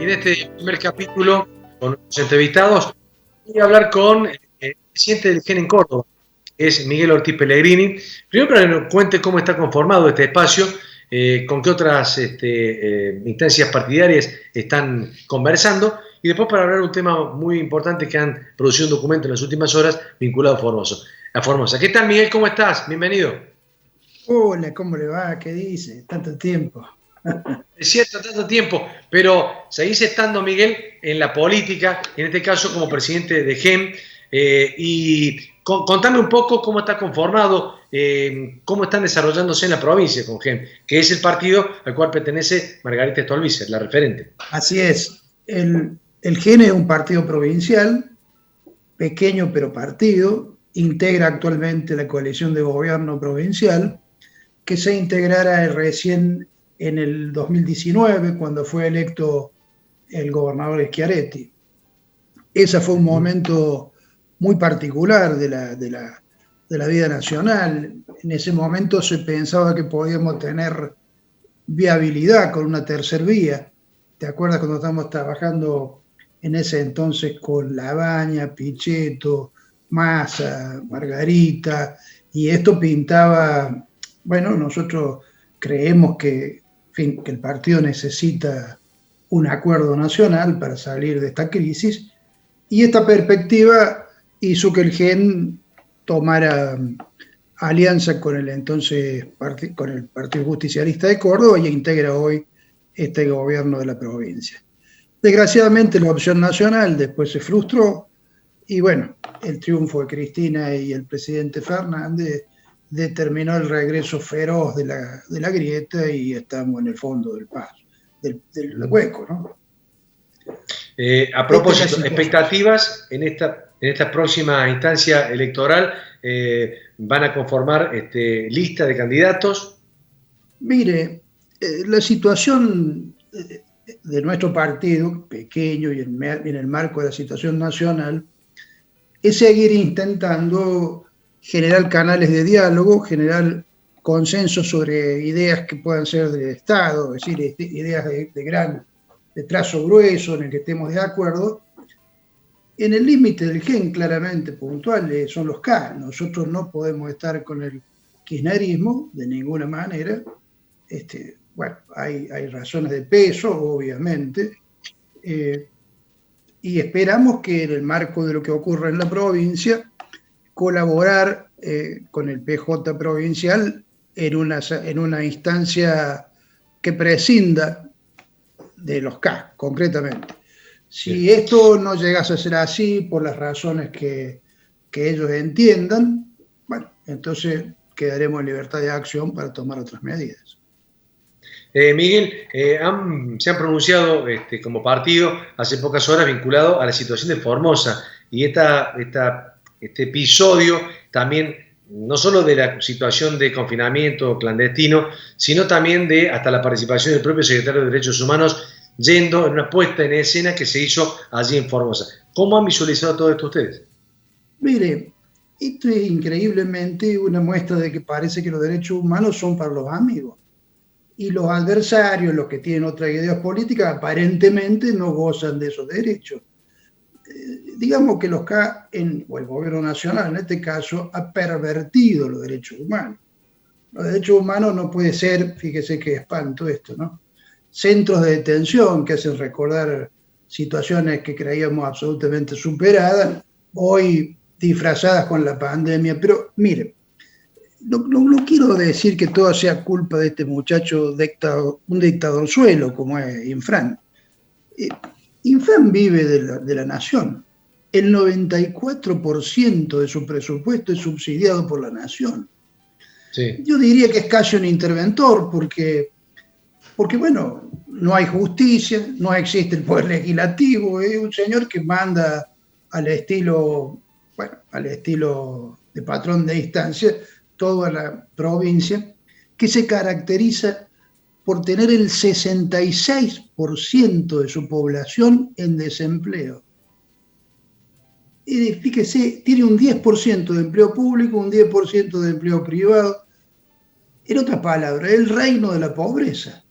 Y en este primer capítulo, con los entrevistados, voy a hablar con el presidente del GEN en Córdoba, que es Miguel Ortiz Pellegrini. Primero para que nos cuente cómo está conformado este espacio, con qué otras instancias partidarias están conversando, y después para hablar de un tema muy importante que han producido un documento en las últimas horas vinculado a Formosa. ¿Qué tal, Miguel? ¿Cómo estás? Bienvenido. Hola, ¿cómo le va? ¿Qué dice? Tanto tiempo. Es cierto, tanto tiempo, pero seguís estando, Miguel, en la política, en este caso como presidente de GEM, y contame un poco cómo está conformado, cómo están desarrollándose en la provincia con GEM, que es el partido al cual pertenece Margarita Stolbizer, la referente. Así es, el GEN es un partido provincial, pequeño pero partido, integra actualmente la coalición de gobierno provincial, que se integrara recién en el 2019, cuando fue electo el gobernador Schiaretti. Ese fue un momento muy particular de la vida nacional. En ese momento se pensaba que podíamos tener viabilidad con una tercera vía. ¿Te acuerdas cuando estábamos trabajando en ese entonces con Labaña, Pichetto, Massa, Margarita? Y esto pintaba, bueno, nosotros creemos que el partido necesita un acuerdo nacional para salir de esta crisis, y esta perspectiva hizo que el GEN tomara alianza con el entonces con el Partido Justicialista de Córdoba y integra hoy este gobierno de la provincia. Desgraciadamente la opción nacional después se frustró y bueno, el triunfo de Cristina y el presidente Fernández determinó el regreso feroz de la grieta y estamos en el fondo del paso, del hueco, ¿no? A propósito, expectativas en esta próxima instancia electoral, ¿van a conformar lista de candidatos? Mire, la situación de nuestro partido, pequeño y en el marco de la situación nacional, es seguir intentando generar canales de diálogo, generar consensos sobre ideas que puedan ser del Estado, es decir, ideas de trazo grueso en el que estemos de acuerdo. En el límite del GEN, claramente puntual, son los K. Nosotros no podemos estar con el kirchnerismo de ninguna manera. Bueno, hay razones de peso, obviamente, y esperamos que en el marco de lo que ocurre en la provincia, colaborar con el PJ provincial en una instancia que prescinda de los K, concretamente. Si esto no llegase a ser así, por las razones que ellos entiendan, bueno, entonces quedaremos en libertad de acción para tomar otras medidas. Miguel, se han pronunciado como partido hace pocas horas vinculado a la situación de Formosa y este episodio también, no solo de la situación de confinamiento clandestino, sino también de hasta la participación del propio secretario de Derechos Humanos yendo en una puesta en escena que se hizo allí en Formosa. ¿Cómo han visualizado todo esto ustedes? Mire, esto es increíblemente una muestra de que parece que los derechos humanos son para los amigos. Y los adversarios, los que tienen otras ideas políticas, aparentemente no gozan de esos derechos. Digamos que o el gobierno nacional en este caso, ha pervertido los derechos humanos. Los derechos humanos no puede ser, fíjese qué espanto esto, ¿no? Centros de detención que hacen recordar situaciones que creíamos absolutamente superadas, hoy disfrazadas con la pandemia. Pero mire, no quiero decir que todo sea culpa de este muchacho, un dictadorzuelo como es Infran. Infran vive de la nación. El 94% de su presupuesto es subsidiado por la nación. Sí. Yo diría que es casi un interventor porque bueno, no hay justicia, no existe el poder legislativo, es un señor que manda al estilo de patrón de instancia toda la provincia, que se caracteriza por tener el 66% de su población en desempleo. Y fíjese, tiene un 10% de empleo público, un 10% de empleo privado. En otras palabras, el reino de la pobreza.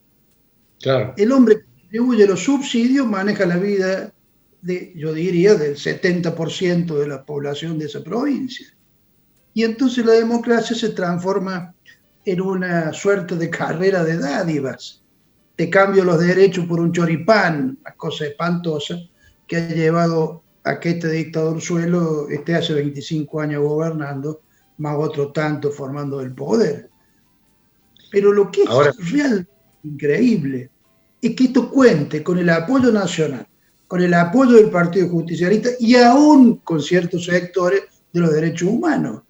Claro. El hombre distribuye los subsidios, maneja la vida yo diría, del 70% de la población de esa provincia. Y entonces la democracia se transforma en una suerte de carrera de dádivas. Te cambio los derechos por un choripán, una cosa espantosa que ha llevado a que este dictador suelo esté hace 25 años gobernando, más otro tanto formando el poder. Pero lo que es realmente increíble es que esto cuente con el apoyo nacional, con el apoyo del Partido Justicialista y aún con ciertos sectores de los derechos humanos.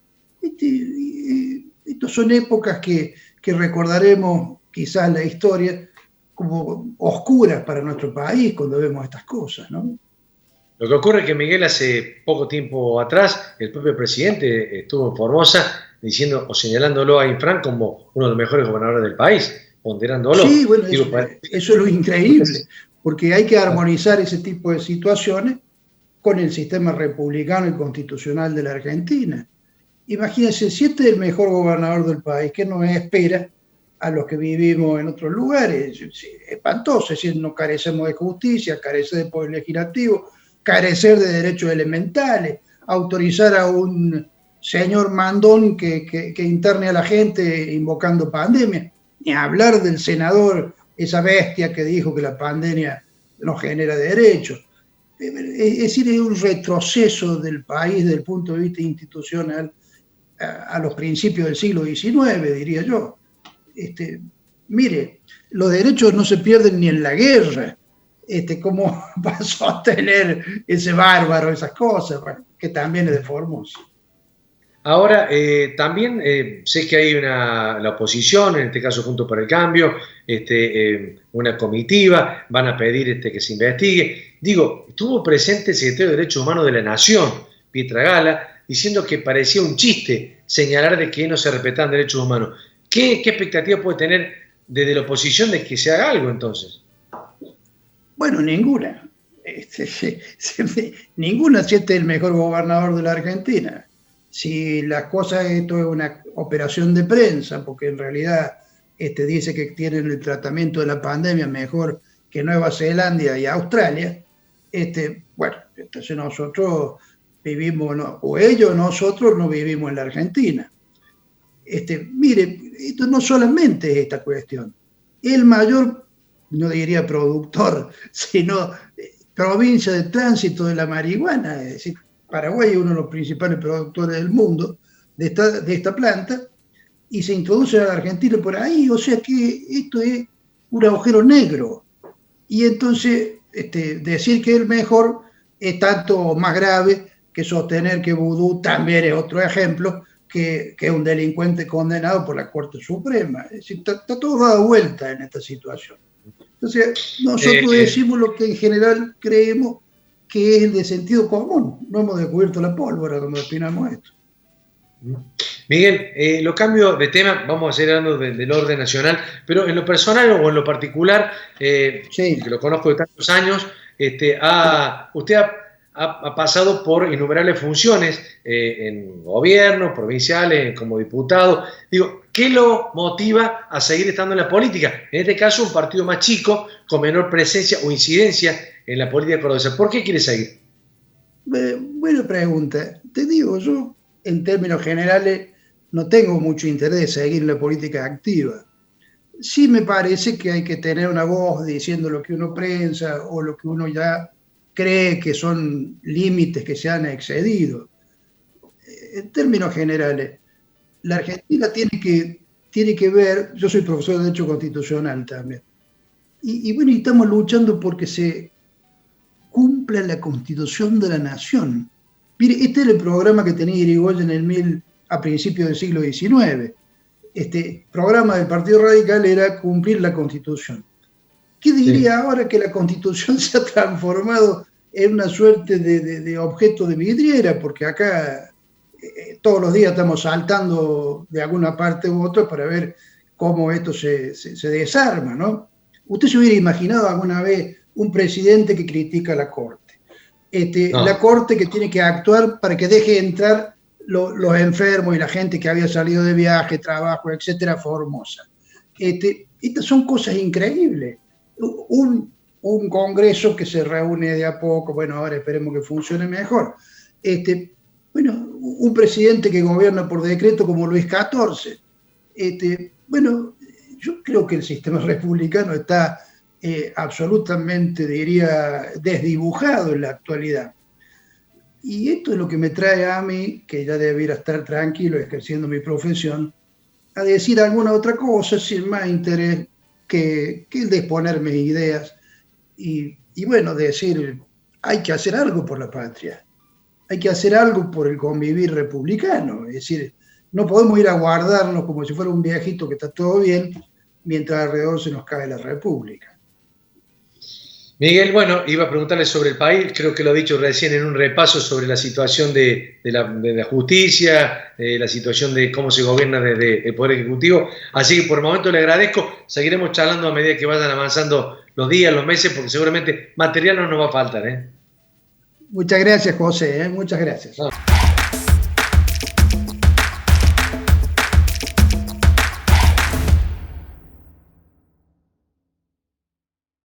Estas son épocas que recordaremos quizás en la historia como oscuras para nuestro país cuando vemos estas cosas, ¿no? Lo que ocurre es que, Miguel, hace poco tiempo atrás, el propio presidente estuvo en Formosa diciendo o señalándolo a Infran como uno de los mejores gobernadores del país, ponderándolo. Sí, bueno, eso es lo increíble, porque hay que armonizar ese tipo de situaciones con el sistema republicano y constitucional de la Argentina. Imagínense, si este es el mejor gobernador del país, ¿qué nos espera a los que vivimos en otros lugares? Es espantoso, es decir, no carecemos de justicia, carecer de poder legislativo, carecer de derechos elementales, autorizar a un señor mandón que interne a la gente invocando pandemia, ni hablar del senador, esa bestia que dijo que la pandemia no genera derechos. Es decir, es un retroceso del país desde el punto de vista institucional a los principios del siglo XIX, diría yo. Mire, los derechos no se pierden ni en la guerra. ¿Cómo pasó a tener ese bárbaro, esas cosas? Bueno, que también es de Formosa. Ahora, también sé que hay la oposición, en este caso Juntos por el Cambio, una comitiva, van a pedir que se investigue. Digo, estuvo presente el secretario de Derechos Humanos de la Nación, Pietra Gala, diciendo que parecía un chiste señalar de que no se respetaban derechos humanos. ¿Qué expectativa puede tener desde la oposición de que se haga algo entonces? Bueno, ninguna. Ninguna, si este es el mejor gobernador de la Argentina. Si las cosas, esto es una operación de prensa, porque en realidad dice que tienen el tratamiento de la pandemia mejor que Nueva Zelanda y Australia, bueno, entonces nosotros vivimos, o ellos, nosotros no vivimos en la Argentina. Mire, esto no solamente es esta cuestión. El mayor, no diría productor, sino provincia de tránsito de la marihuana, es decir, Paraguay es uno de los principales productores del mundo de esta planta, y se introduce a la Argentina por ahí, o sea que esto es un agujero negro. Y entonces decir que es el mejor es tanto más grave que sostener que Vudú también es otro ejemplo, que es un delincuente condenado por la Corte Suprema. Es decir, está todo dado vuelta en esta situación. Entonces, nosotros decimos lo que en general creemos que es el de sentido común. No hemos descubierto la pólvora cuando opinamos esto. Miguel, lo cambio de tema, vamos a seguir hablando del orden nacional, pero en lo personal o en lo particular, sí, que lo conozco de tantos años, usted ha pasado por innumerables funciones en gobierno, provinciales, como diputado. Digo, ¿qué lo motiva a seguir estando en la política? En este caso, un partido más chico, con menor presencia o incidencia en la política cordobesa. ¿Por qué quiere seguir? Buena pregunta. Te digo, yo en términos generales no tengo mucho interés de seguir en la política activa. Sí me parece que hay que tener una voz diciendo lo que uno piensa o lo que uno ya cree que son límites que se han excedido. En términos generales, la Argentina tiene que ver, yo soy profesor de Derecho Constitucional también, y bueno, estamos luchando porque se cumpla la Constitución de la Nación. Mire, este es el programa que tenía Irigoyen a principios del siglo XIX. Este programa del Partido Radical era cumplir la Constitución. ¿Qué diría ahora que la Constitución se ha transformado en una suerte de objeto de vidriera? Porque acá todos los días estamos saltando de alguna parte u otra para ver cómo esto se desarma, ¿no? ¿Usted se hubiera imaginado alguna vez un presidente que critica a la Corte? No. La Corte que tiene que actuar para que deje entrar los enfermos y la gente que había salido de viaje, trabajo, etcétera, Formosa. Estas son cosas increíbles. Un un Congreso que se reúne de a poco, bueno, ahora esperemos que funcione mejor. Bueno, un presidente que gobierna por decreto como Luis XIV. Bueno, yo creo que el sistema republicano está absolutamente, diría, desdibujado en la actualidad. Y esto es lo que me trae a mí, que ya debiera estar tranquilo ejerciendo mi profesión, a decir alguna otra cosa sin más interés que el de exponer mis ideas y bueno, decir, hay que hacer algo por la patria, hay que hacer algo por el convivir republicano, es decir, no podemos ir a guardarnos como si fuera un viejito que está todo bien, mientras alrededor se nos cae la república. Miguel, bueno, iba a preguntarle sobre el país, creo que lo he dicho recién en un repaso sobre la situación de la justicia, la situación de cómo se gobierna desde el Poder Ejecutivo, así que por el momento le agradezco, seguiremos charlando a medida que vayan avanzando los días, los meses, porque seguramente material no nos va a faltar. Muchas gracias, José, muchas gracias. No.